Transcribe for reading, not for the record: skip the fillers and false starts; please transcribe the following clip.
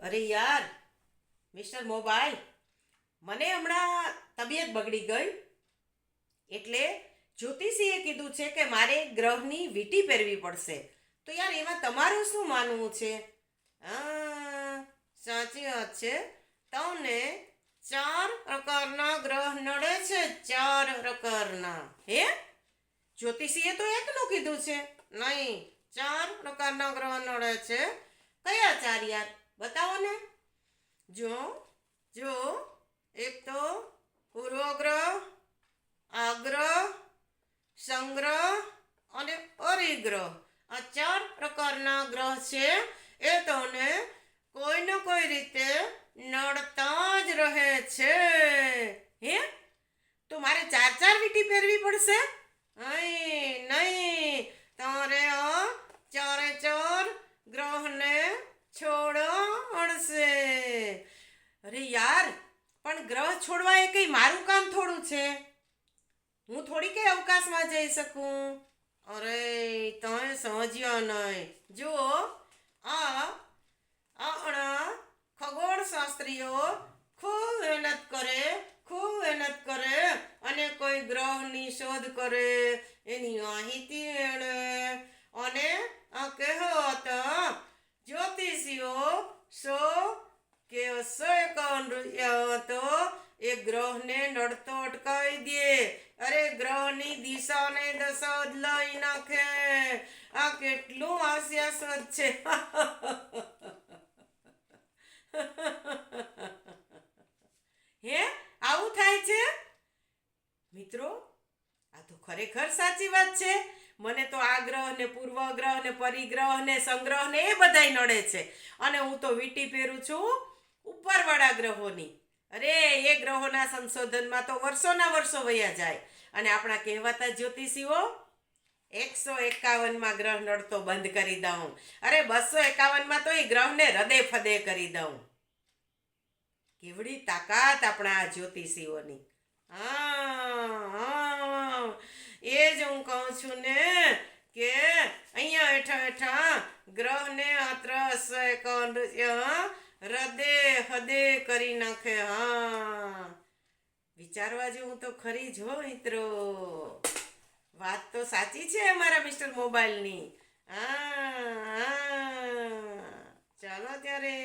અરે યાર, mister mobile, મને હમણાં તબિયત બગડી ગઈ. એટલે જ્યોતિષીએ કીધું છે કે મારે એક ગ્રહની વીંટી પહેરવી પડશે. તો યાર, એમાં તમારું શું માનવું છે? સાચી વાત છે. તમને 4 પ્રકારના ગ્રહ નડે છે. 4 પ્રકારના. હે? જ્યોતિષીએ તો એકનું કીધું છે. નહીં, 4 પ્રકારના ગ્રહ નડે છે. કયા 4 યાર? બતાવો ને. જો જો એક તો પૂર્વ ગ્રહ, આગ્રહ, સંગ્રહ અને પરિગ્રહ. આ 4 પ્રકારના ગ્રહ છે. એ તમને કોઈ ને કોઈ રીતે નડતા જ રહે છે. હે? તો મારે 4 વીંટી પહેરવી પડશે? નહીં નહીં, તમારે આ 4 ગ્રહને છોડવા પડશે. અરે યાર, પણ ગ્રહ છોડવા એ કંઈ મારું કામ થોડું છે. હું થોડી કે અવકાશમાં જઈ શકું. અરે, તમે સમજ્યા નહીં. જુઓ, આ આપણા ખગોળશાસ્ત્રીઓ ખૂબ મહેનત કરે અને કોઈ ગ્રહની શોધ કરે, એની માહિતી મેળવે અને આ કહેવત જ્યોતિષીઓ 151 તો એ ગ્રહને નડતો અટકાવી દે. અરે, ગ્રહની દિશા ને દશા બદલાઈ નાખે. આ કેટલું હાસ્યાસ્પદ છે. હે, આવું થાય છે? મિત્રો, આ તો ખરેખર સાચી વાત છે. મને તો આ ગ્રહ ને પૂર્વ ગ્રહ ને પરિગ્રહ ને સંગ્રહ ને એ બધાય નડે છે. અને હું તો વીંટી પહેરું છું ઉપરવાળા ગ્રહોની. અરે, એ ગ્રહોના સંશોધનમાં તો વર્ષોના વર્ષો વયા જાય. અને આપણા કહેવાતા જ્યોતિષીઓ 151માં ગ્રહ નડતો બંધ કરી દઉં. અરે, 251માં તો એ ગ્રહને હૃદય ફદે કરી દઉં. કેવડી તાકાત આપણા આ જ્યોતિષીઓની. હા, એ જ હું કહું છું ને કે અહીંયા હેઠા હેઠા ગ્રહને માત્ર 151 હૃદય હદે કરી નાખે. હા, વિચારવા જેવું તો ખરી જ હો મિત્રો. વાત તો સાચી છે અમારા મિસ્ટર મોબાઈલની. હા હા, ચાલો ત્યારે.